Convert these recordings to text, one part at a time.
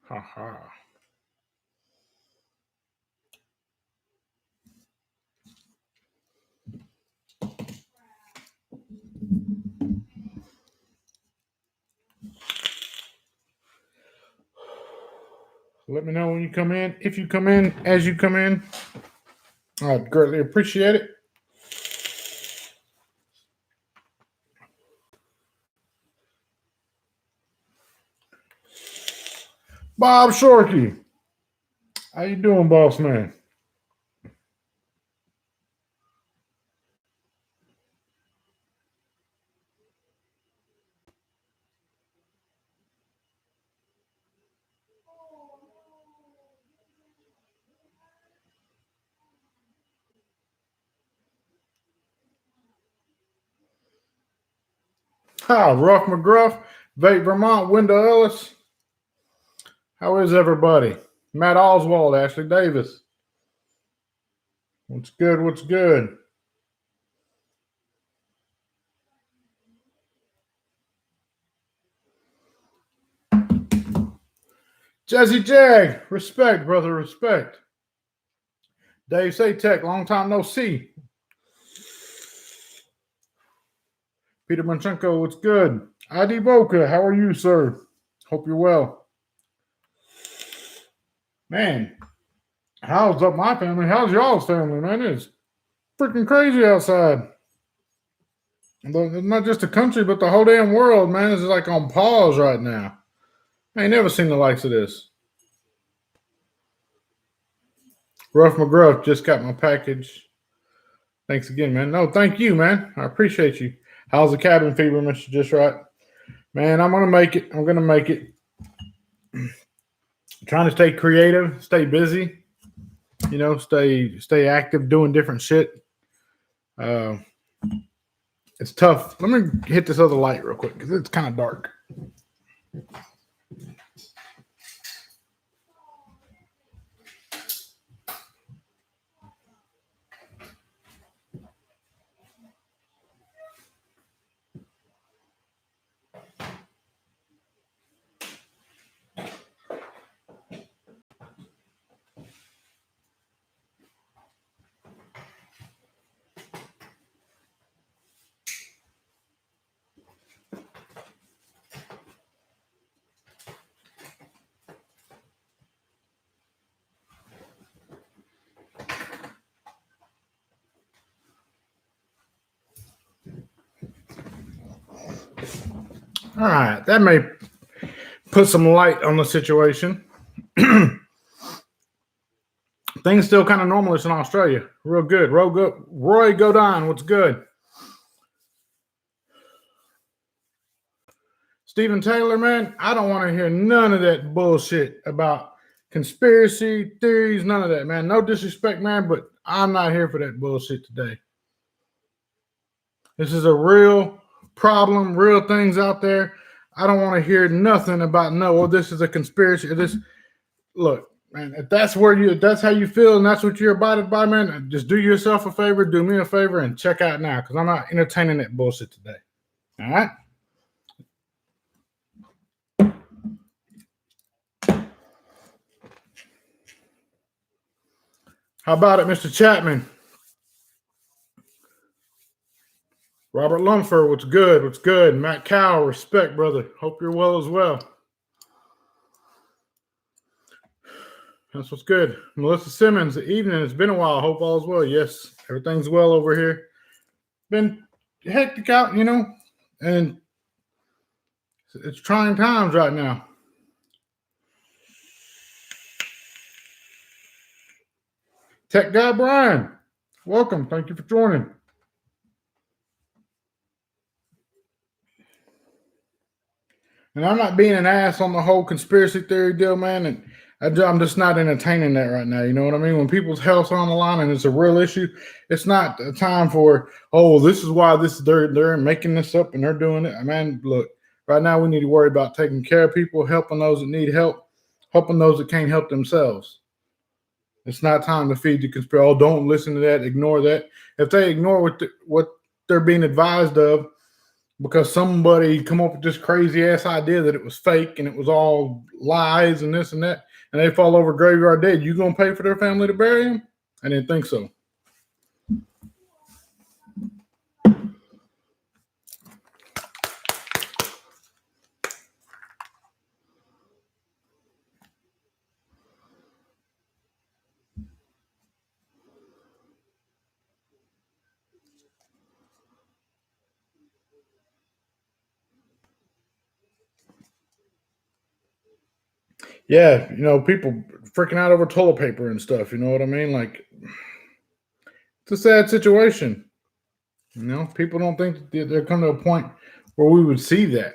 Ha ha. Let me know when you come in. If you come in, as you come in, I'd greatly appreciate it. Bob Shorkey. How you doing, boss man? Hi, Ruff McGruff, Vape Vermont, Wendell Ellis. How is everybody? Matt Oswald, Ashley Davis. What's good? What's good? Jesse Jag, respect, brother, respect. Dave Satek, long time no see. Peter Manchenko, what's good? ID Boca, how are you, sir? Hope you're well. Man, how's up my family? How's y'all's family, man? It's freaking crazy outside. Not just the country, but the whole damn world, man, is like on pause right now. I ain't never seen the likes of this. Ruff McGruff just got my package. Thanks again, man. No, thank you, man. I appreciate you. How's the cabin fever, Mr. Just Right? Man, I'm gonna make it. I'm gonna make it. Trying to stay creative, stay busy. You know, stay active, doing different shit. It's tough. Let me hit this other light real quick because it's kind of dark. All right, that may put some light on the situation. Things still kind of normalish in Australia. Real good. Roy Godin, what's good? Stephen Taylor, man, I don't want to hear none of that bullshit about conspiracy theories, none of that, man. No disrespect, man, but I'm not here for that bullshit today. This is a real problem, real things out there. I don't want to hear nothing about this is a conspiracy. Look, man, if that's how you feel and that's what you're abided by, man, just do yourself a favor, do me a favor, and check out now because I'm not entertaining that bullshit today. All right? How about it, Mr. Chapman? Robert Lumford, what's good? What's good? Matt Cowell, respect, brother. Hope you're well as well. That's what's good. Melissa Simmons, the evening. It's been a while. Hope all's well. Yes, everything's well over here. Been hectic out, you know, and it's trying times right now. Tech Guy Brian, welcome. Thank you for joining. And I'm not being an ass on the whole conspiracy theory deal, man. And I'm just not entertaining that right now. You know what I mean? When people's health's on the line and it's a real issue, it's not a time for, this is why they're making this up and they're doing it. Man, look, right now we need to worry about taking care of people, helping those that need help, helping those that can't help themselves. It's not time to feed the conspiracy. Don't listen to that. Ignore that. If they ignore what they're being advised of, because somebody come up with this crazy ass idea that it was fake and it was all lies and this and that, and they fall over graveyard dead. You gonna pay for their family to bury them? I didn't think so. Yeah, people freaking out over toilet paper and stuff. You know what I mean? Like, it's a sad situation. People don't think that they're coming to a point where we would see that.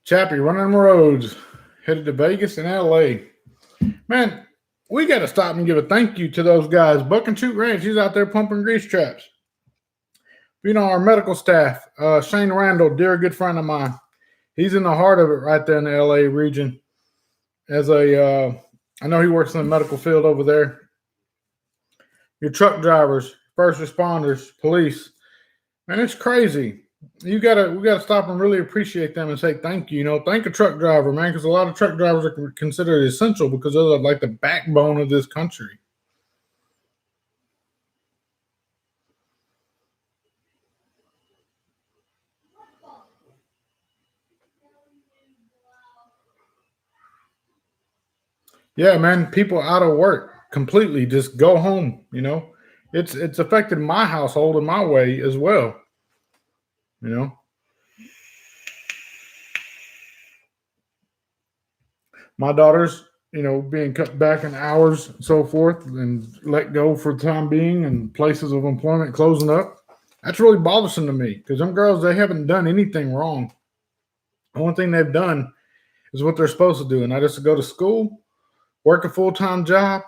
Chappie running the roads, headed to Vegas and LA. Man, we got to stop and give a thank you to those guys. Buck and Shoot Ranch, he's out there pumping grease traps. Our medical staff, Shane Randall, dear good friend of mine, he's in the heart of it right there in the LA region. I know he works in the medical field over there. Your truck drivers, first responders, police, man, it's crazy. We gotta stop and really appreciate them and say thank you. Thank a truck driver, man, because a lot of truck drivers are considered essential because they're like the backbone of this country. Yeah, man, people out of work completely just go home. It's affected my household in my way as well. You know, my daughters, being cut back in hours and so forth and let go for the time being and places of employment closing up. That's really bothersome to me because them girls, they haven't done anything wrong. The only thing they've done is what they're supposed to do, and that is to go to school, work a full-time job,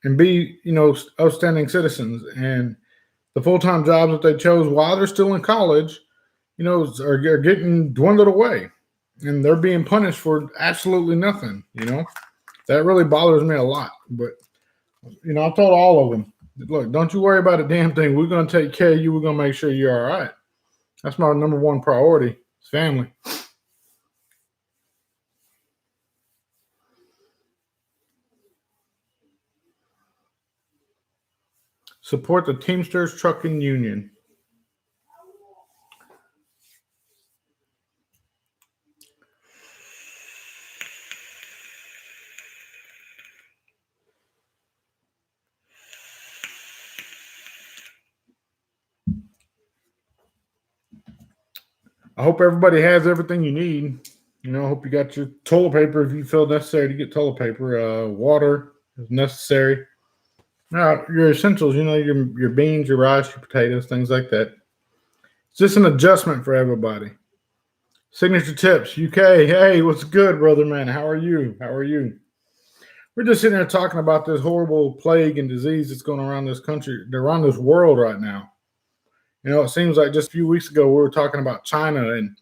and be, outstanding citizens. And the full-time jobs that they chose while they're still in college, are getting dwindled away. And they're being punished for absolutely nothing. That really bothers me a lot. But I told all of them, look, don't you worry about a damn thing. We're going to take care of you. We're going to make sure you're all right. That's my number one priority. It's family. Support the Teamsters Trucking Union. I hope everybody has everything you need. I hope you got your toilet paper if you feel necessary to get toilet paper. Water is necessary. Now, your essentials, your beans, your rice, your potatoes, things like that. It's just an adjustment for everybody. Signature Tips, UK. Hey, what's good, brother, man? How are you? We're just sitting here talking about this horrible plague and disease that's going around this country, around this world right now. It seems like just a few weeks ago we were talking about China and,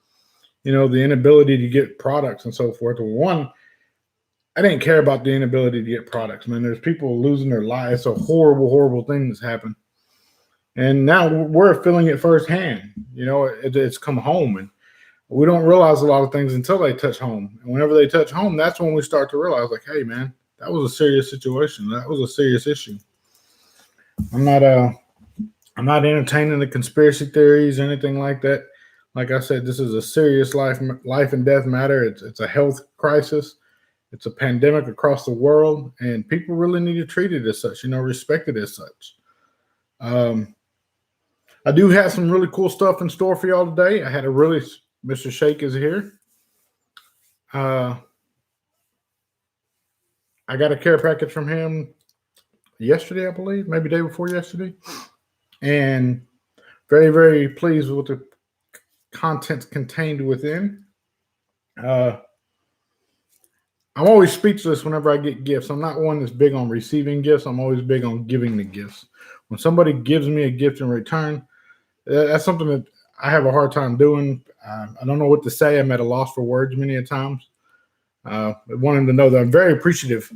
the inability to get products and so forth. Well, one, I didn't care about the inability to get products, man. There's people losing their lives. It's a horrible, horrible thing that's happened. And now we're feeling it firsthand. It's come home, and we don't realize a lot of things until they touch home. And whenever they touch home, that's when we start to realize, like, hey, man, that was a serious situation. That was a serious issue. I'm not entertaining the conspiracy theories or anything like that. Like I said, this is a serious life and death matter. It's a health crisis. It's a pandemic across the world, and people really need to treat it as such, respect it as such. I do have some really cool stuff in store for y'all today. I had Mr. Shake is here. I got a care package from him yesterday, I believe, maybe day before yesterday. And very, very pleased with the contents contained within. I'm always speechless whenever I get gifts. I'm not one that's big on receiving gifts. I'm always big on giving the gifts. When somebody gives me a gift in return, that's something that I have a hard time doing. I don't know what to say. I'm at a loss for words many a times. I want them to know that I'm very appreciative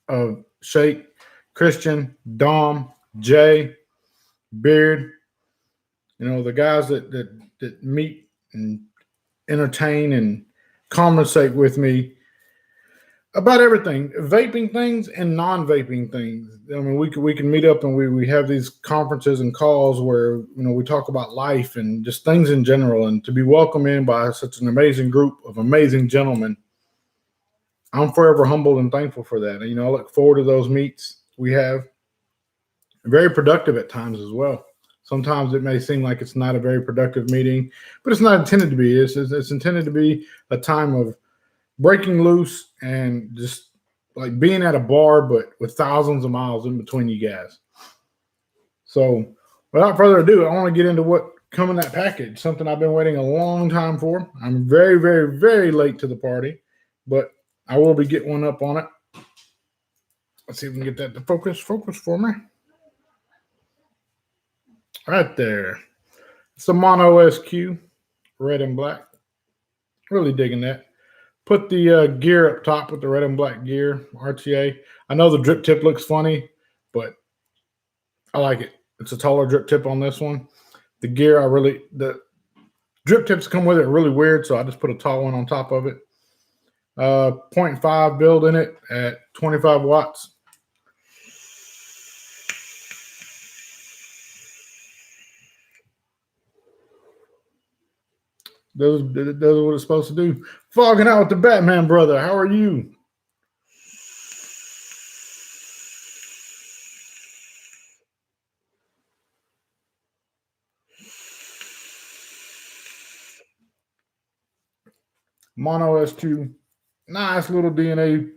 of Shake, Christian, Dom, Jay, Beard, the guys that meet and entertain and conversate with me about everything, vaping things and non-vaping things. I mean, we can meet up and we have these conferences and calls where we talk about life and just things in general. And to be welcomed in by such an amazing group of amazing gentlemen, I'm forever humbled and thankful for that. And I look forward to those meets we have. Very productive at times as well. Sometimes it may seem like it's not a very productive meeting, but it's not intended to be. It's intended to be a time of breaking loose and just like being at a bar, but with thousands of miles in between you guys. So without further ado, I want to get into what come in that package, something I've been waiting a long time for. I'm very, very, very late to the party, but I will be getting one up on it. Let's see if we can get that to focus for me. Right there. It's a Mono SQ, red and black. Really digging that. Put the gear up top with the red and black gear, RTA. I know the drip tip looks funny, but I like it. It's a taller drip tip on this one. The gear, the drip tips come with it really weird, so I just put a tall one on top of it. 0.5 build in it at 25 watts. Does what it's supposed to do. Fogging out with the Batman brother. How are you? Mono S2. Nice little DNA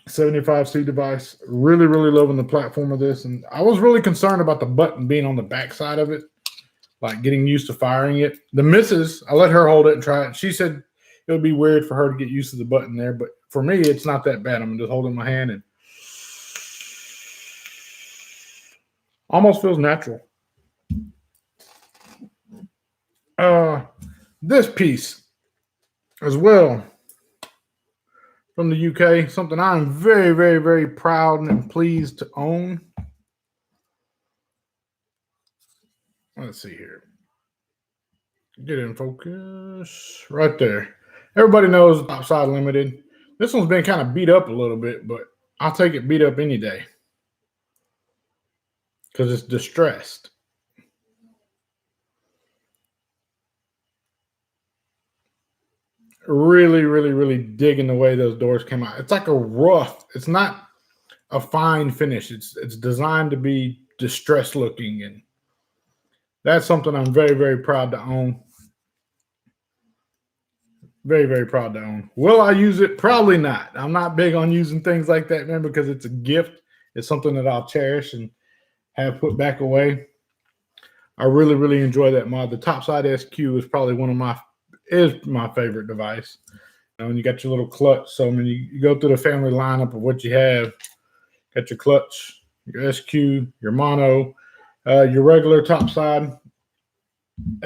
75C device. Really, really loving the platform of this. And I was really concerned about the button being on the back side of it, like getting used to firing it. The missus, I let her hold it and try it. She said it would be weird for her to get used to the button there, but for me, it's not that bad. I'm just holding my hand and almost feels natural. This piece as well from the UK, something I'm very, very, very proud and pleased to own. Let's see here. Get in focus. Right there. Everybody knows Topside Limited. This one's been kind of beat up a little bit, but I'll take it beat up any day because it's distressed. Really, really, really digging the way those doors came out. It's like a rough. It's not a fine finish. It's designed to be distressed looking, and that's something I'm very, very proud to own. Very, very proud to own. Will I use it? Probably not. I'm not big on using things like that, man, because it's a gift. It's something that I'll cherish and have put back away. I really, really enjoy that mod. The Topside SQ is probably my favorite device. And you got your little clutch. So, I mean, you go through the family lineup of what you have. Got your clutch, your SQ, your mono, your regular Topside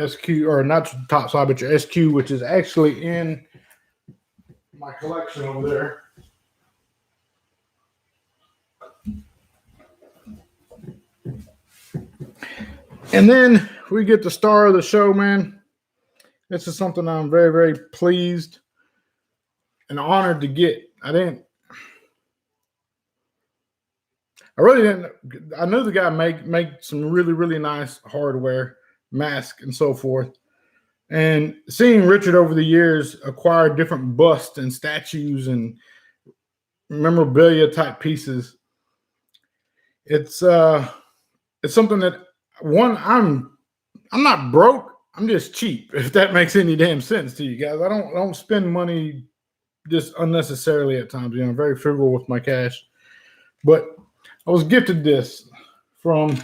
SQ, or not Topside, but your SQ, which is actually in my collection over there. And then we get the star of the show, man. This is something I'm very, very pleased and honored to get. I really didn't. I knew the guy make some really, really nice hardware, mask, and so forth. And seeing Richard over the years acquire different busts and statues and memorabilia type pieces, it's something that I'm not broke. I'm just cheap, if that makes any damn sense to you guys. I don't spend money just unnecessarily at times. I'm very frugal with my cash. But I was gifted this from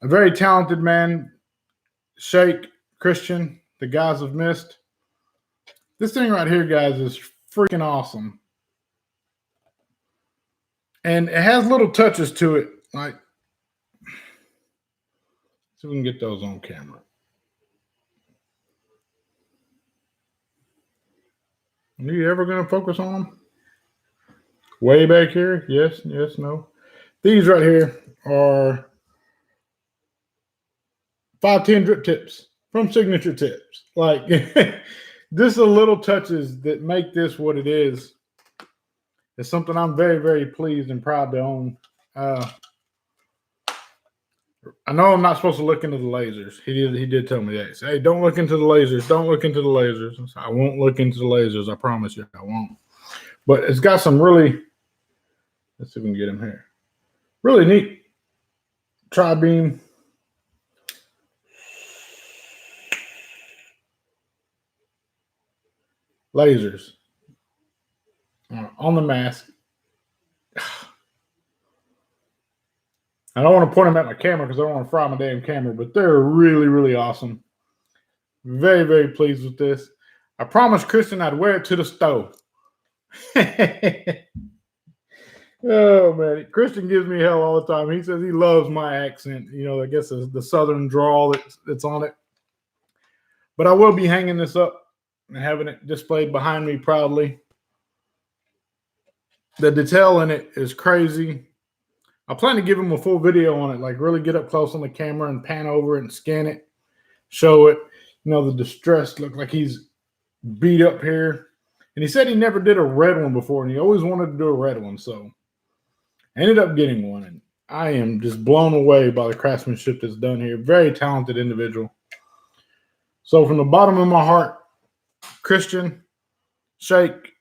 a very talented man, Shake, Christian, the guys have missed. This thing right here, guys, is freaking awesome. And it has little touches to it. Like, see if we can get those on camera. Are you ever going to focus on them? Way back here? Yes, no. These right here are 510 drip tips from Signature Tips. Like, this are little touches that make this what it is. It's something I'm very, very pleased and proud to own. I know I'm not supposed to look into the lasers. He did tell me that. He said, hey, don't look into the lasers. Don't look into the lasers. So I won't look into the lasers. I promise you I won't. But it's got some really, let's see if we can get him here. Really neat tri-beam lasers on the mask. I don't want to point them at my camera because I don't want to fry my damn camera, but they're really, really awesome. Very, very pleased with this. I promised Christian I'd wear it to the stove. Oh, man. Christian gives me hell all the time. He says he loves my accent. You know, I guess it's the southern drawl that's on it. But I will be hanging this up and having it displayed behind me proudly. The detail in it is crazy. I plan to give him a full video on it, like really get up close on the camera and pan over it and scan it, show it. You know, the distress look like he's beat up here. And he said he never did a red one before, and he always wanted to do a red one. So I ended up getting one, and I am just blown away by the craftsmanship that's done here. Very talented individual. So from the bottom of my heart, Christian, Shake,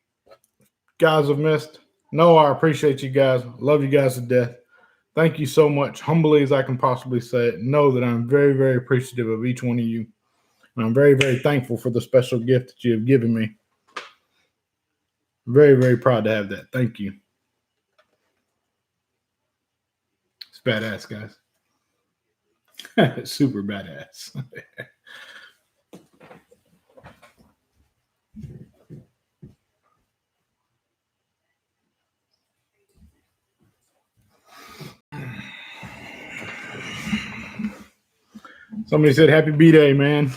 guys have missed. No, I appreciate you guys. Love you guys to death. Thank you so much, humbly as I can possibly say it. Know that I'm very, very appreciative of each one of you. And I'm very, very thankful for the special gift that you have given me. Very, very proud to have that. Thank you. It's badass, guys. Super badass. Somebody said, happy B-Day, man.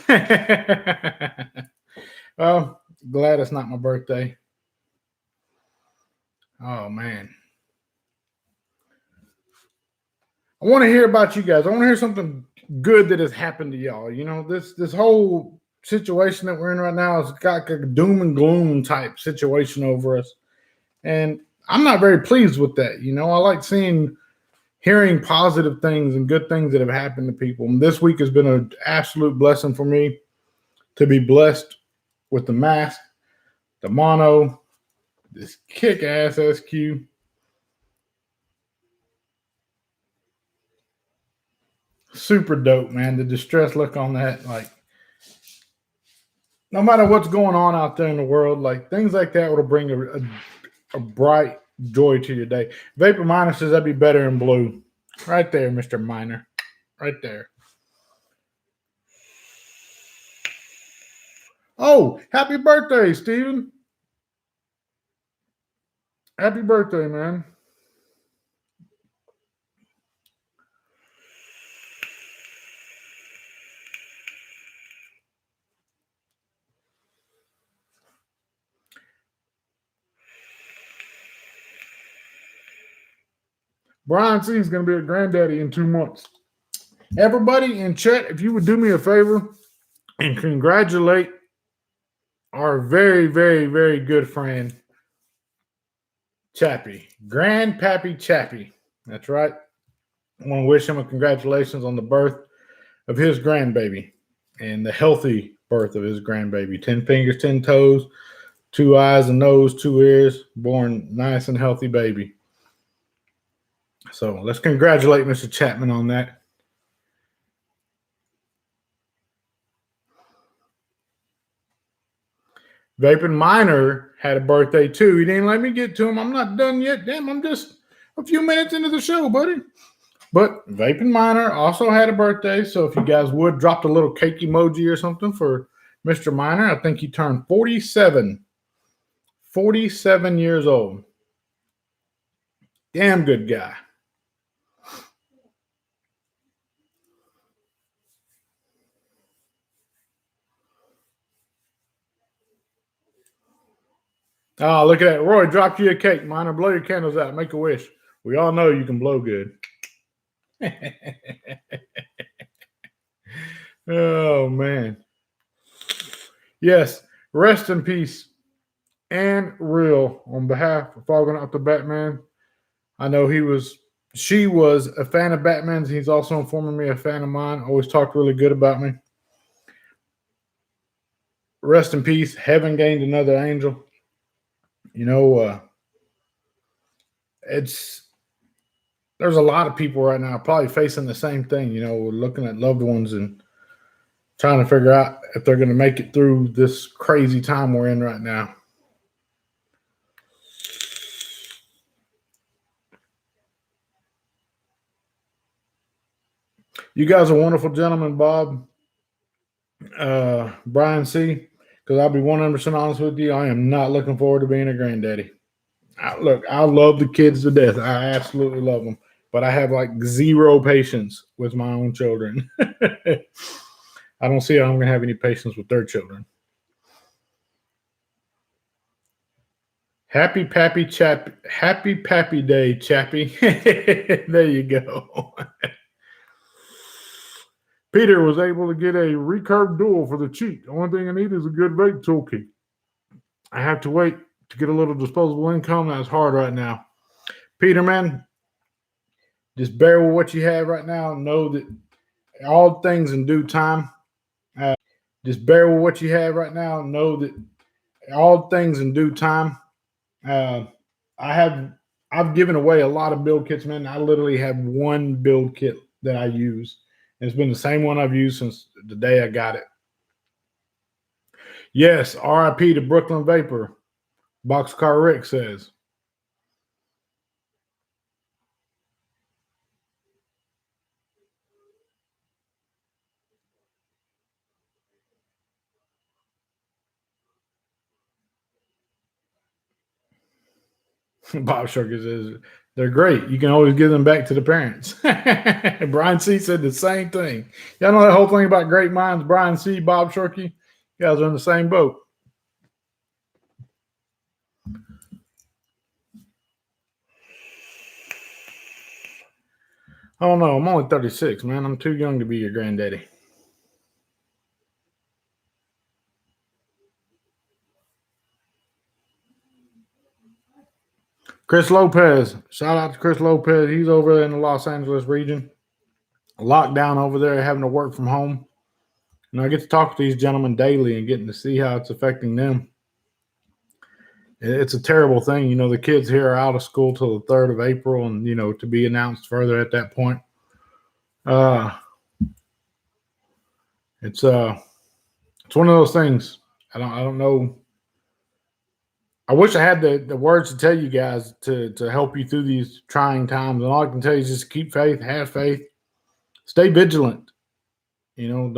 Well, glad it's not my birthday. Oh, man. I want to hear about you guys. I want to hear something good that has happened to y'all. You know, this whole situation that we're in right now has got a doom and gloom type situation over us. And I'm not very pleased with that. You know, I like hearing positive things and good things that have happened to people. And this week has been an absolute blessing for me to be blessed with the mask, the mono, this kick-ass SQ. Super dope, man. The distress look on that, like, no matter what's going on out there in the world, like things like that will bring a bright joy to your day. Vapor Miner says that'd be better in blue. Right there, Mr. Miner. Right there. Oh, happy birthday, Steven. Happy birthday, man. Brian C is going to be a granddaddy in 2 months. Everybody in chat, if you would do me a favor and congratulate our very, very, very good friend, Chappie. Grandpappy Chappie. That's right. I want to wish him a congratulations on the birth of his grandbaby and the healthy birth of his grandbaby. 10 fingers, 10 toes, 2 eyes, a nose, 2 ears, born nice and healthy baby. So let's congratulate Mr. Chapman on that. Vaping Miner had a birthday too. He didn't let me get to him. I'm not done yet. Damn, I'm just a few minutes into the show, buddy. But Vaping Miner also had a birthday. So if you guys would drop a little cake emoji or something for Mr. Miner, I think he turned 47. 47 years old. Damn good guy. Oh, look at that. Roy dropped you a cake. Miner, blow your candles out. Make a wish. We all know you can blow good. Oh, man. Yes. Rest in peace. And real, on behalf of Fogging Out the Batman, I know she was a fan of Batman's. He's also informing me a fan of mine. Always talked really good about me. Rest in peace. Heaven gained another angel. You know, there's a lot of people right now probably facing the same thing. You know, looking at loved ones and trying to figure out if they're going to make it through this crazy time we're in right now. You guys are wonderful gentlemen, Bob, Brian C. Because I'll be 100% honest with you, I am not looking forward to being a granddaddy. Look, I love the kids to death. I absolutely love them, but I have like zero patience with my own children. I don't see how I'm going to have any patience with their children. Happy Pappy Day, Chappy. There you go. Peter was able to get a recurve dual for the cheap. The only thing I need is a good vape toolkit. I have to wait to get a little disposable income. That's hard right now. Peter, man, just bear with what you have right now. Know that all things in due time. Just bear with what you have right now. Know that all things in due time. I've given away a lot of build kits, man. I literally have one build kit that I use. And it's been the same one I've used since the day I got it. Yes, RIP to Brooklyn Vapor. Boxcar Rick says. Bob Shurker says, they're great. You can always give them back to the parents. Brian C. said the same thing. Y'all know that whole thing about great minds, Brian C., Bob Shurker? You guys are in the same boat. I don't know. I'm only 36, man. I'm too young to be your granddaddy. Chris Lopez. Shout out to Chris Lopez. He's over in the Los Angeles region. Lockdown over there, having to work from home. And I get to talk to these gentlemen daily and getting to see how it's affecting them. It's a terrible thing. You know, the kids here are out of school till the 3rd of April, and, you know, to be announced further at that point. It's one of those things. I don't know. I wish I had the words to tell you guys to help you through these trying times. And all I can tell you is just keep faith, have faith, stay vigilant. You know,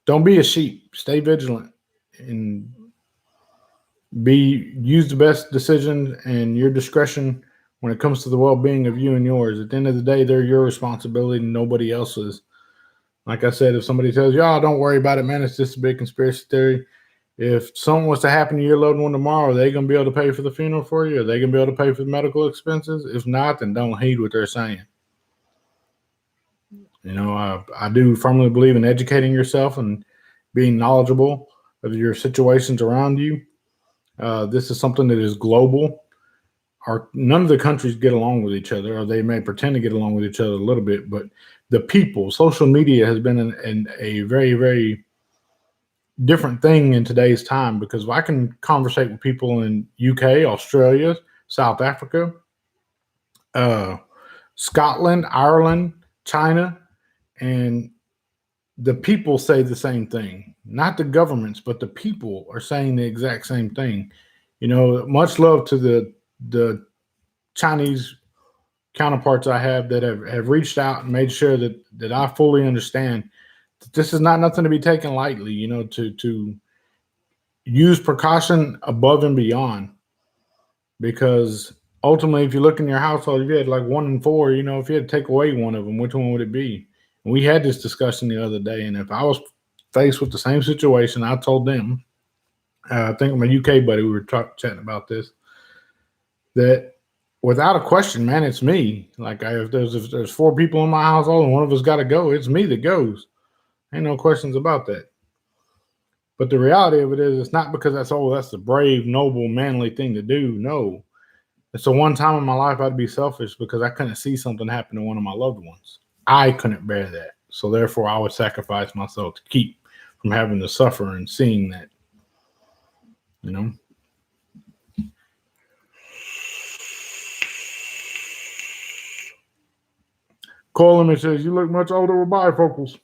don't be a sheep. Stay vigilant and use the best decision and your discretion when it comes to the well-being of you and yours. At the end of the day, they're your responsibility and nobody else's. Like I said, if somebody tells you, oh, don't worry about it, man, it's just a big conspiracy theory. If something was to happen to your loved one tomorrow, are they going to be able to pay for the funeral for you? Are they going to be able to pay for the medical expenses? If not, then don't heed what they're saying. You know, I do firmly believe in educating yourself and being knowledgeable of your situations around you. This is something that is global. None of the countries get along with each other, or they may pretend to get along with each other a little bit, but the people, social media has been a very, very different thing in today's time, because I can conversate with people in UK, Australia, South Africa, Scotland, Ireland, China, and the people say the same thing. Not the governments, but the people are saying the exact same thing. You know, much love to the Chinese counterparts I have that have reached out and made sure that I fully understand that this is not nothing to be taken lightly, to use precaution above and beyond, because ultimately, if you look in your household, if you had like 1 in 4, if you had to take away one of them, which one would it be? And we had this discussion the other day, and if I was faced with the same situation, I told them, I think my UK buddy, we were chatting about this, that without a question, man, it's me. Like if there's 4 people in my household and one of us got to go, it's me that goes. Ain't no questions about that. But the reality of it is, it's not because that's the brave, noble, manly thing to do. No, it's the one time in my life I'd be selfish because I couldn't see something happen to one of my loved ones. I couldn't bear that. So therefore, I would sacrifice myself to keep from having to suffer and seeing that. Call him and says, "You look much older with bifocals."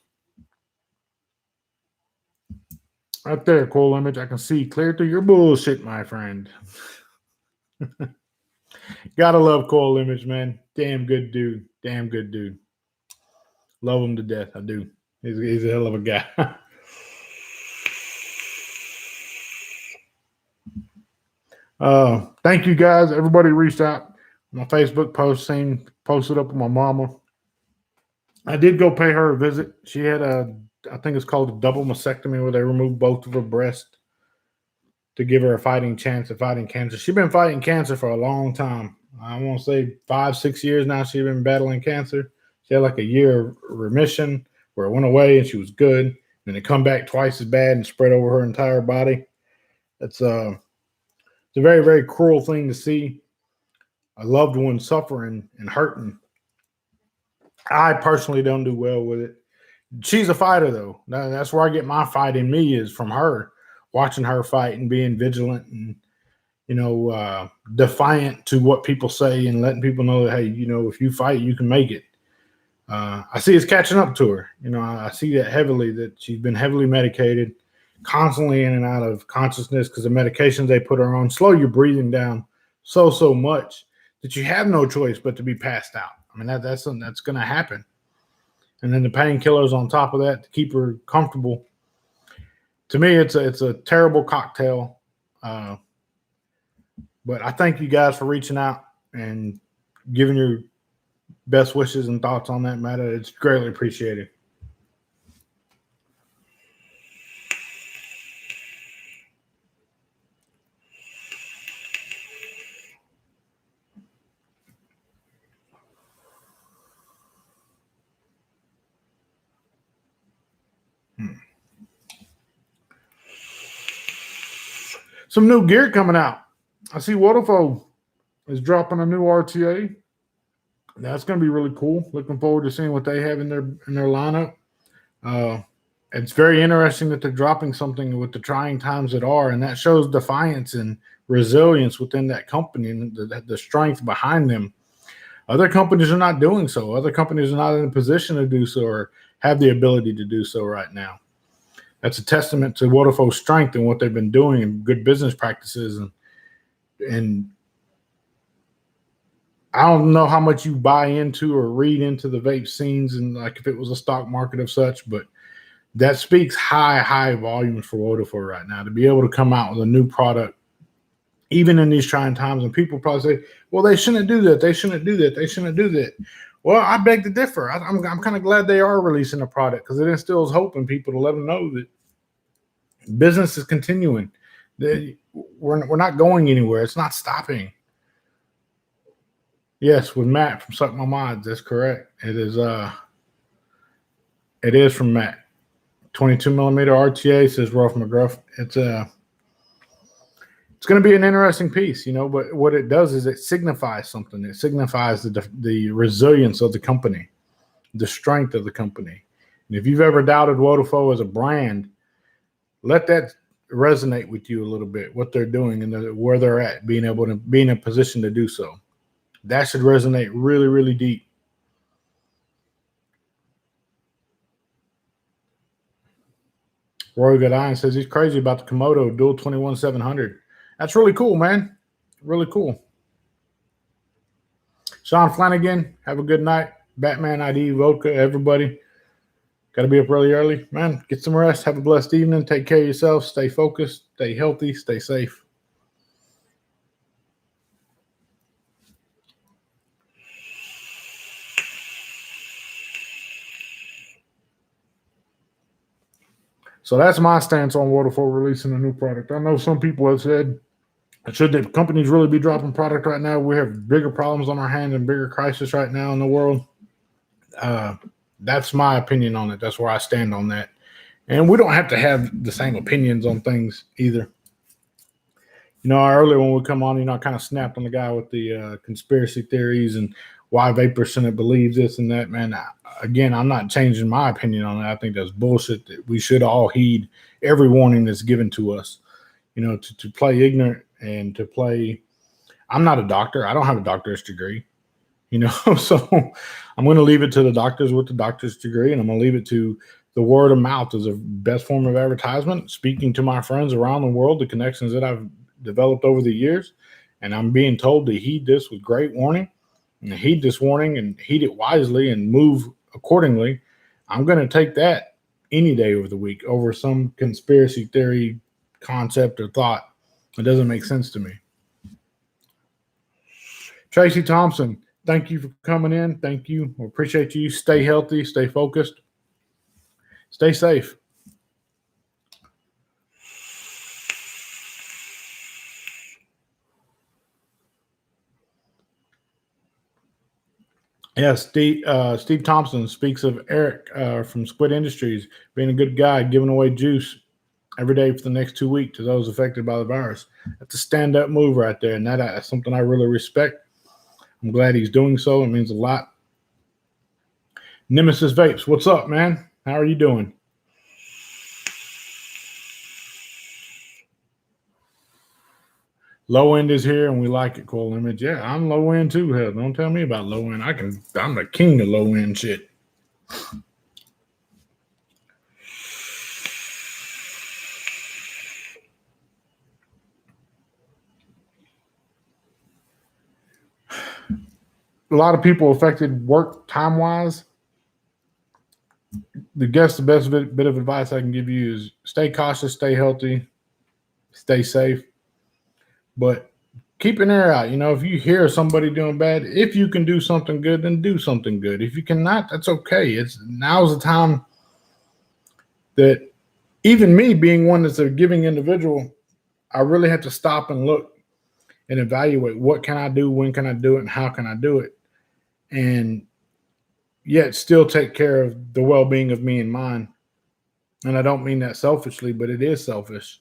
Right there, Cole Image. I can see clear through your bullshit, my friend. Gotta love Cole Image, man. Damn good dude. Damn good dude. Love him to death. I do. He's a hell of a guy. Thank you guys. Everybody reached out. My Facebook posted up with my mama. I did go pay her a visit. She had I think it's called a double mastectomy, where they removed both of her breasts to give her a fighting chance of fighting cancer. She's been fighting cancer for a long time. I want to say 5-6 years now she's been battling cancer. She had like a year of remission where it went away and she was good. And it come back twice as bad and spread over her entire body. It's a very, very cruel thing to see a loved one suffering and hurting. I personally don't do well with it. She's a fighter, though. That's where I get my fight in me, is from her, watching her fight and being vigilant and, defiant to what people say and letting people know that, hey, if you fight, you can make it. I see it's catching up to her. I see that heavily, that she's been heavily medicated, constantly in and out of consciousness because the medications they put her on slow your breathing down so much that you have no choice but to be passed out. I mean, that's something that's going to happen. And then the painkillers on top of that to keep her comfortable. To me, it's a terrible cocktail. But I thank you guys for reaching out and giving your best wishes and thoughts on that matter. It's greatly appreciated. Some new gear coming out. I see Waterfall is dropping a new RTA. That's going to be really cool. Looking forward to seeing what they have in their lineup. It's very interesting that they're dropping something with the trying times that are, and that shows defiance and resilience within that company and the strength behind them. Other companies are not doing so. Other companies are not in a position to do so or have the ability to do so right now. That's a testament to Waterfall's strength and what they've been doing and good business practices. And I don't know how much you buy into or read into the vape scenes and like if it was a stock market of such, but that speaks high volumes for Waterfall right now to be able to come out with a new product, even in these trying times. And people probably say, well, they shouldn't do that. They shouldn't do that. They shouldn't do that. Well, I beg to differ. I'm kind of glad they are releasing a product because it instills hope in people to let them know that business is continuing. We're not going anywhere. It's not stopping. Yes, with Matt from Suck My Mods. That's correct. It is from Matt. 22 millimeter RTA, says Rolf McGruff. It's going to be an interesting piece, but what it does is it signifies something. It signifies the resilience of the company, the strength of the company. And if you've ever doubted Waterfall as a brand, let that resonate with you a little bit, what they're doing and where they're at, being able to be in a position to do so. That should resonate really, really deep. Roy Goodine says he's crazy about the Komodo Dual 21-700. That's really cool, man. Really cool. Sean Flanagan, have a good night. Batman ID, Vodka, everybody. Got to be up really early. Man, get some rest. Have a blessed evening. Take care of yourself. Stay focused. Stay healthy. Stay safe. So that's my stance on Waterfall releasing a new product. I know some people have said, should the companies really be dropping product right now? We have bigger problems on our hands and bigger crisis right now in the world. Uh, that's my opinion on it. That's where I stand on that. And we don't have to have the same opinions on things either. You know, earlier when we come on, I kind of snapped on the guy with the conspiracy theories and why Vapor Senate believes this and that. Man, again, I'm not changing my opinion on that. I think that's bullshit. That we should all heed every warning that's given to us. You know, to play ignorant and to play. I'm not a doctor. I don't have a doctor's degree. You know, so I'm going to leave it to the doctors with the doctor's degree, and I'm going to leave it to the word of mouth as the best form of advertisement, speaking to my friends around the world, the connections that I've developed over the years. And I'm being told to heed this with great warning and heed this warning and heed it wisely and move accordingly. I'm going to take that any day of the week over some conspiracy theory concept or thought. It doesn't make sense to me. Tracy Thompson, thank you for coming in. Thank you. We appreciate you. Stay healthy, stay focused, stay safe. Yeah, Steve Thompson speaks of Eric from Squid Industries being a good guy, giving away juice every day for the next 2 weeks to those affected by the virus. That's a stand-up move right there, and that's something I really respect. I'm glad he's doing so. It means a lot. Nemesis Vapes, what's up, man? How are you doing? Low end is here, and we like it. Cool image. Yeah, I'm low end too. Hell, don't tell me about low end. I'm the king of low end shit. A lot of people affected work time wise. The best bit of advice I can give you is stay cautious, stay healthy, stay safe, but keep an ear out. You know, if you hear somebody doing bad, if you can do something good, then do something good. If you cannot, that's okay. It's now's the time that even me being one that's a giving individual, I really have to stop and look and evaluate what can I do, when can I do it, and how can I do it, and yet still take care of the well-being of me and mine. And I don't mean that selfishly, but it is selfish.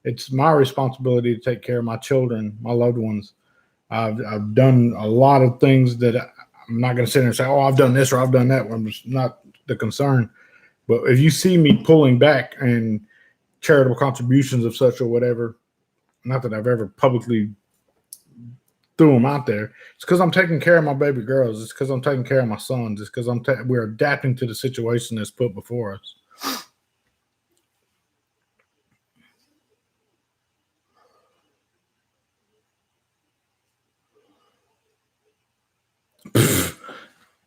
It's my responsibility to take care of my children, my loved ones. I've done a lot of things that I'm not going to sit there and say, oh, I've done this or I've done that. I'm just not the concern. But if you see me pulling back and charitable contributions of such or whatever, not that I've ever publicly threw them out there, it's because I'm taking care of my baby girls. It's because I'm taking care of my sons. It's because we're adapting to the situation that's put before us.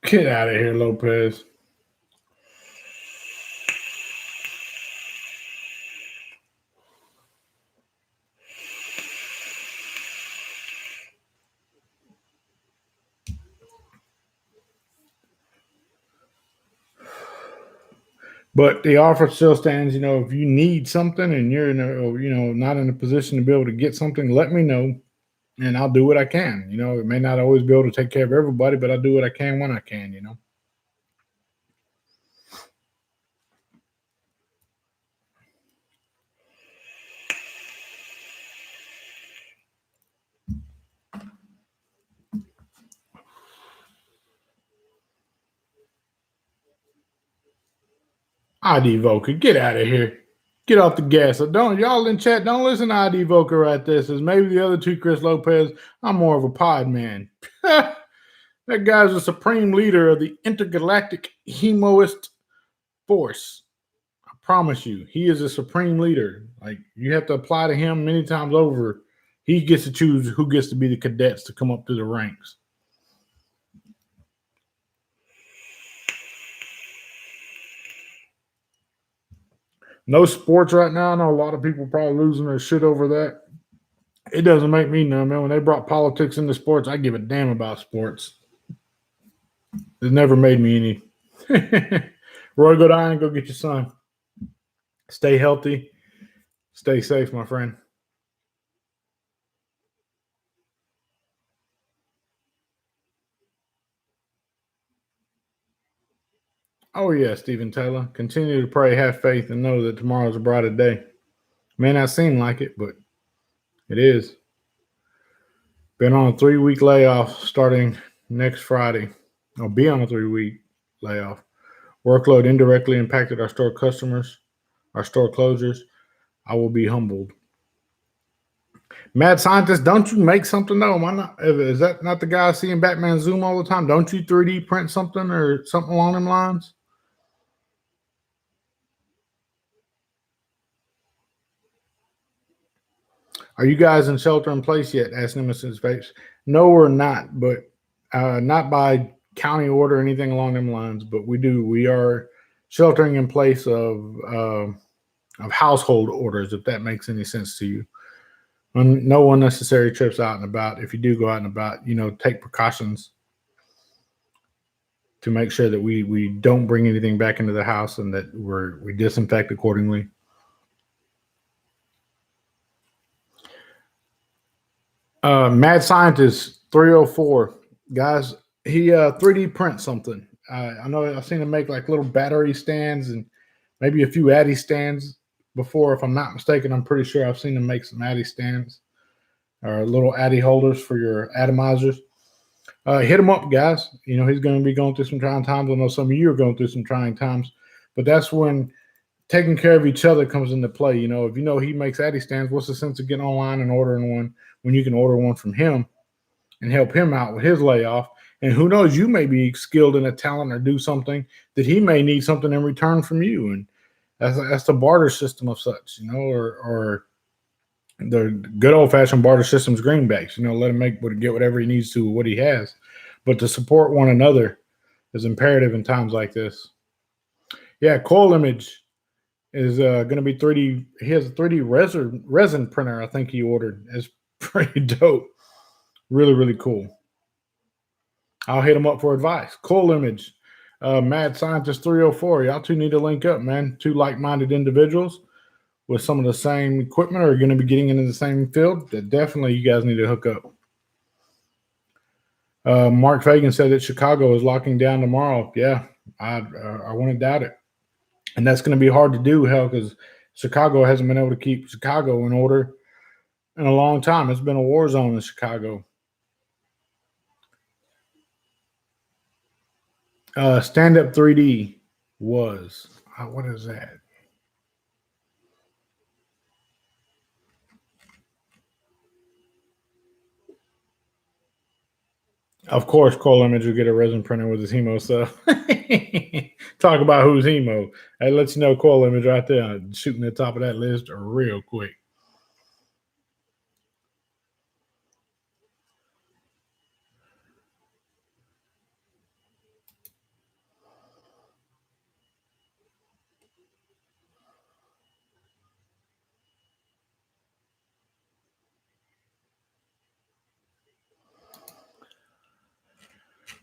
Get out of here, Lopez. But the offer still stands. You know, if you need something and you're not in a position to be able to get something, let me know, and I'll do what I can. You know, it may not always be able to take care of everybody, but I do what I can when I can. You know. ID Voker, get out of here. Get off the gas. So don't y'all in chat, don't listen to ID Voker right there. Says maybe the other two, Chris Lopez. I'm more of a pod man. That guy's the supreme leader of the intergalactic hemoist force. I promise you, he is a supreme leader. Like you have to apply to him many times over. He gets to choose who gets to be the cadets to come up through the ranks. No sports right now. I know a lot of people probably losing their shit over that. It doesn't make me numb, man. When they brought politics into sports, I give a damn about sports. It never made me any. Roy, go down and go get your son. Stay healthy. Stay safe, my friend. Oh, yeah, Stephen Taylor. Continue to pray, have faith, and know that tomorrow's a brighter day. May not seem like it, but it is. Been on a 3 week layoff starting next Friday. I'll be on a 3 week layoff. Workload indirectly impacted our store customers, our store closures. I will be humbled. Mad scientist, don't you make something though? Am I not? Is that not the guy seeing Batman Zoom all the time? Don't you 3D print something or something along them lines? Are you guys in shelter in place yet? Asked Nemesis Vapes. No, we're not, but not by county order or anything along them lines. But we do. We are sheltering in place of household orders, if that makes any sense to you. No unnecessary trips out and about. If you do go out and about, take precautions to make sure that we don't bring anything back into the house and that we disinfect accordingly. Mad Scientist 304, guys, he 3D prints something. I know I've seen him make like little battery stands and maybe a few Addy stands before. If I'm not mistaken, I'm pretty sure I've seen him make some Addy stands or little Addy holders for your atomizers. Hit him up, guys. He's going to be going through some trying times. I know some of you are going through some trying times, but that's when taking care of each other comes into play. If he makes Addy stands, what's the sense of getting online and ordering one when you can order one from him and help him out with his layoff? And who knows, you may be skilled in a talent or do something that he may need something in return from you. And that's the barter system of such, or the good old fashioned barter system's greenbacks. Let him get whatever he needs to with what he has. But to support one another is imperative in times like this. Yeah, Coil Image is going to be 3D. He has a 3D resin printer. I think he ordered. It's pretty dope. Really, really cool. I'll hit him up for advice. Cool Image, Mad Scientist 304. Y'all two need to link up, man. Two like-minded individuals with some of the same equipment are going to be getting into the same field. That definitely you guys need to hook up. Mark Fagan said that Chicago is locking down tomorrow. Yeah, I wouldn't doubt it. And that's going to be hard to do, hell, because Chicago hasn't been able to keep Chicago in order in a long time. It's been a war zone in Chicago. Stand Up 3D was. What is that? Of course, Cole Image will get a resin printer with his hemo stuff. Talk about who's hemo. That lets you know Cole Image right there, shooting the top of that list real quick.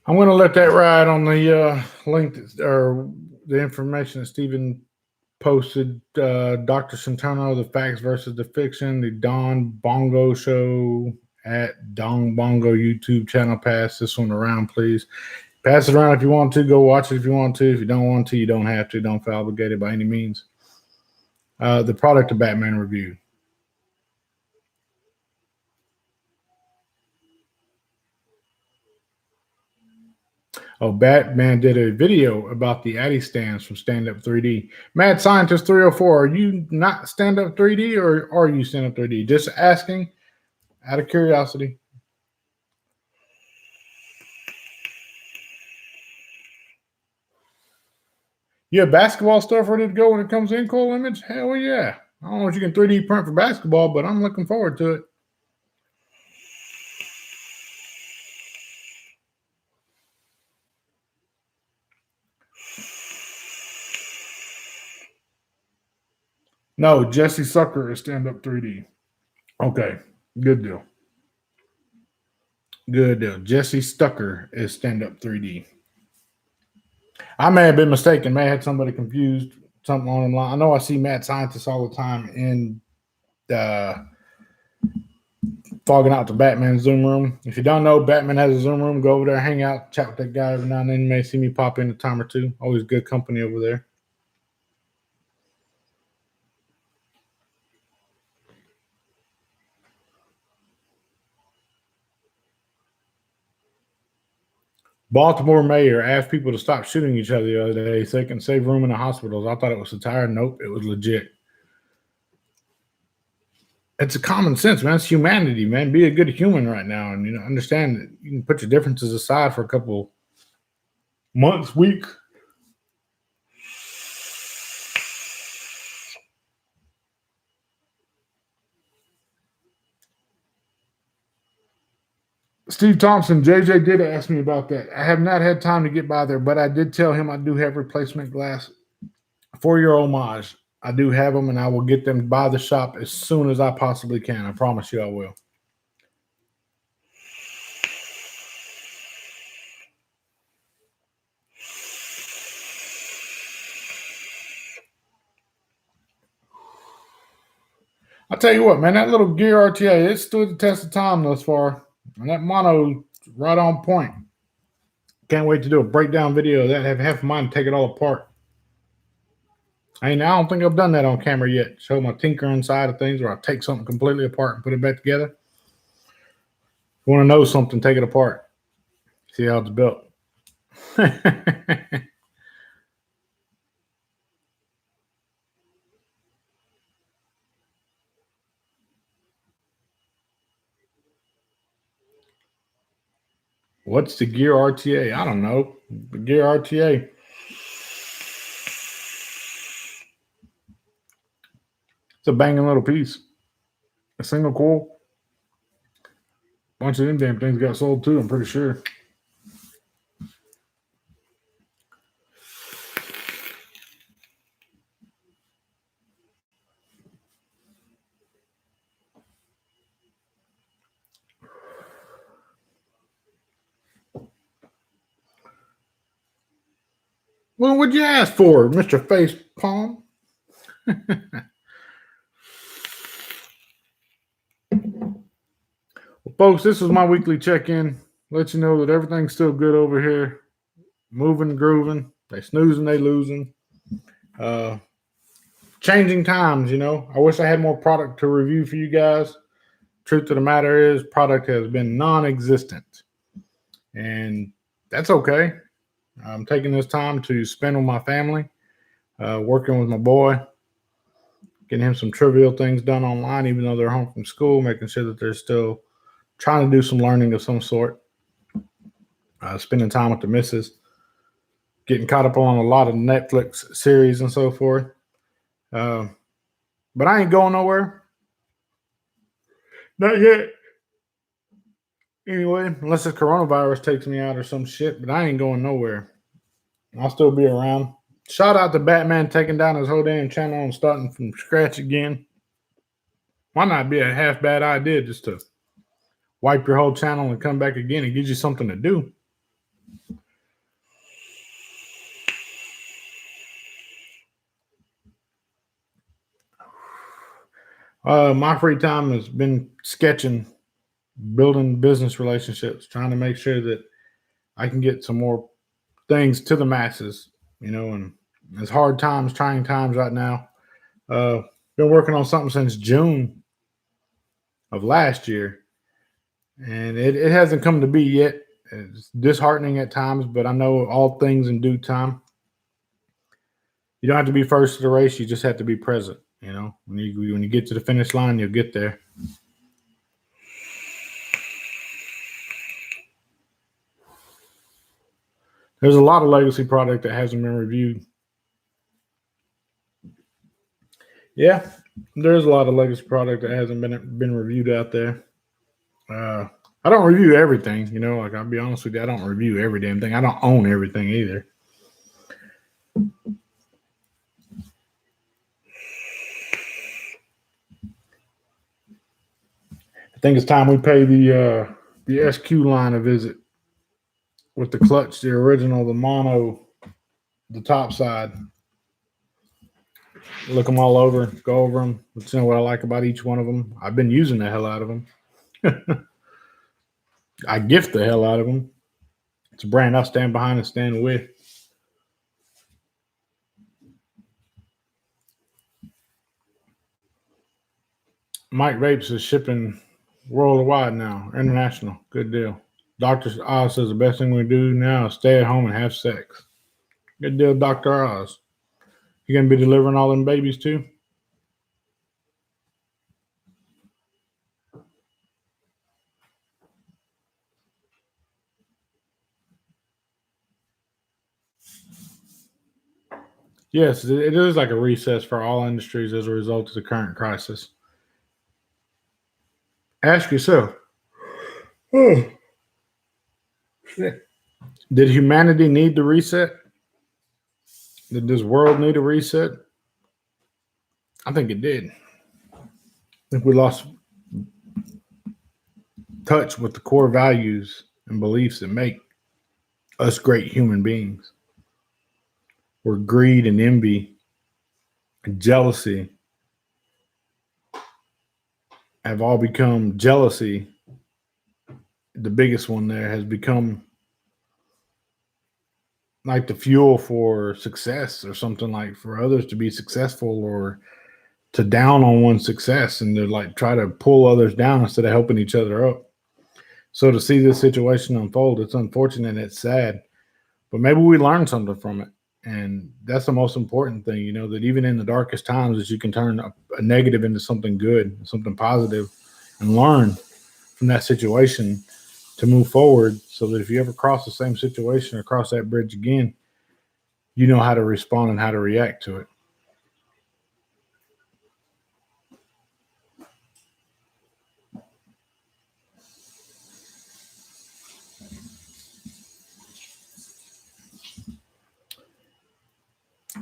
I'm going to let that ride on the link or the information that Stephen posted. Dr. Centeno, the facts versus the fiction, the Don Bongo show at Don Bongo YouTube channel. Pass this one around, please. Pass it around if you want to. Go watch it if you want to. If you don't want to, you don't have to. Don't feel obligated by any means. The product of Batman review. Oh, Batman did a video about the Addy stands from Stand Up 3D. Mad Scientist 304, are you not Stand Up 3D or are you Stand Up 3D? Just asking out of curiosity. You have basketball stuff ready to go when it comes in, Cole Image? Hell yeah. I don't know if you can 3D print for basketball, but I'm looking forward to it. No, Jesse Sucker is stand up 3D. Okay, good deal. Good deal. Jesse Stucker is stand up 3D. I may have been mistaken. May have had somebody confused something on the line. I know I see Mad Scientist all the time in the fogging out the Batman Zoom room. If you don't know, Batman has a Zoom room. Go over there, hang out, chat with that guy every now and then. You may see me pop in a time or two. Always good company over there. Baltimore mayor asked people to stop shooting each other the other day so they can save room in the hospitals. I thought it was satire. Nope, it was legit. It's a common sense, man. It's humanity, man. Be a good human right now, and understand that you can put your differences aside for a couple months, weeks. Steve Thompson, JJ did ask me about that. I have not had time to get by there, but I did tell him I do have replacement glass for your homage. I do have them, and I will get them by the shop as soon as I possibly can. I promise you I will. I'll tell you what, man, that little Gear RTA, it stood the test of time thus far. And that mono right on point. Can't wait to do a breakdown video of that. Have half of mine take it all apart. I don't think I've done that on camera yet. Show my tinkering side of things where I take something completely apart and put it back together. If you want to know something, take it apart. See how it's built. What's the Gear RTA? I don't know. The Gear RTA. It's a banging little piece. A single coil. Bunch of them damn things got sold too, I'm pretty sure. Well, what'd you ask for, Mr. Face Palm? Well, folks, this is my weekly check-in. Let you know that everything's still good over here. Moving, grooving. They snoozing, they losing. Changing times, I wish I had more product to review for you guys. Truth of the matter is, product has been non-existent. And that's okay. I'm taking this time to spend with my family, working with my boy, getting him some trivial things done online, even though they're home from school, making sure that they're still trying to do some learning of some sort. Spending time with the missus, getting caught up on a lot of Netflix series and so forth. But I ain't going nowhere. Not yet. Anyway, unless the coronavirus takes me out or some shit, but I ain't going nowhere. I'll still be around. Shout out to Batman taking down his whole damn channel and starting from scratch again. Might not be a half bad idea just to wipe your whole channel and come back again. It gives you something to do. My free time has been sketching, building business relationships, trying to make sure that I can get some more things to the masses, and it's hard times, trying times right now. Been working on something since June of last year, and it hasn't come to be yet. It's disheartening at times, but I know all things in due time. You don't have to be first to the race. You just have to be present. When you get to the finish line, you'll get there. There's a lot of legacy product that hasn't been reviewed. Yeah, there's a lot of legacy product that hasn't been reviewed out there. I don't review everything, like I'll be honest with you, I don't review every damn thing. I don't own everything either. think it's time we pay the SQ line a visit with the clutch, the original, the mono, the top side. Look them all over, go over them. Let you know what I like about each one of them. I've been using the hell out of them. I gift the hell out of them. It's a brand I stand behind and stand with. Mike Vapes is shipping worldwide now, international. Good deal. Dr. Oz says the best thing we do now is stay at home and have sex. Good deal, Dr. Oz. You gonna be delivering all them babies too? Yes, it is like a recess for all industries as a result of the current crisis. Ask yourself, oh, did humanity need the reset? Did this world need a reset? I think it did. I think we lost touch with the core values and beliefs that make us great human beings. Where greed and envy and jealousy have all become jealousy. The biggest one there has become like the fuel for success or something, like for others to be successful or to down on one's success and to like try to pull others down instead of helping each other up. So to see this situation unfold, it's unfortunate and it's sad, but maybe we learn something from it. And that's the most important thing, that even in the darkest times, that you can turn a negative into something good, something positive, and learn from that situation to move forward so that if you ever cross the same situation or cross that bridge again, you know how to respond and how to react to it.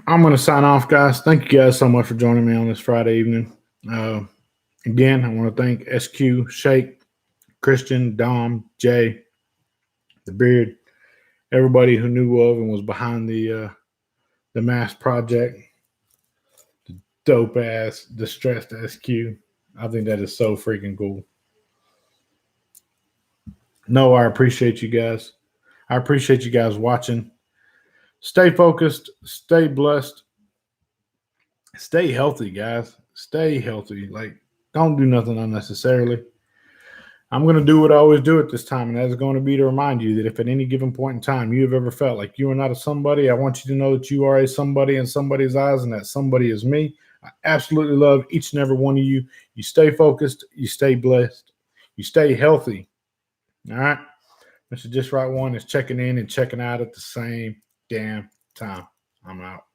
I'm going to sign off, guys. Thank you guys so much for joining me on this Friday evening. Again, I want to thank SQ, Shake, Christian, Dom, Jay, the Beard, everybody who knew of and was behind the mass project, the dope ass distressed SQ. I think that is so freaking cool. No, I appreciate you guys. I appreciate you guys watching. Stay focused, stay blessed, stay healthy, guys. Stay healthy. Like, don't do nothing unnecessarily. I'm going to do what I always do at this time, and that is going to be to remind you that if at any given point in time you have ever felt like you are not a somebody, I want you to know that you are a somebody in somebody's eyes, and that somebody is me. I absolutely love each and every one of you. You stay focused, you stay blessed, you stay healthy. All right? Mr. Just Right One is checking in and checking out at the same damn time. I'm out.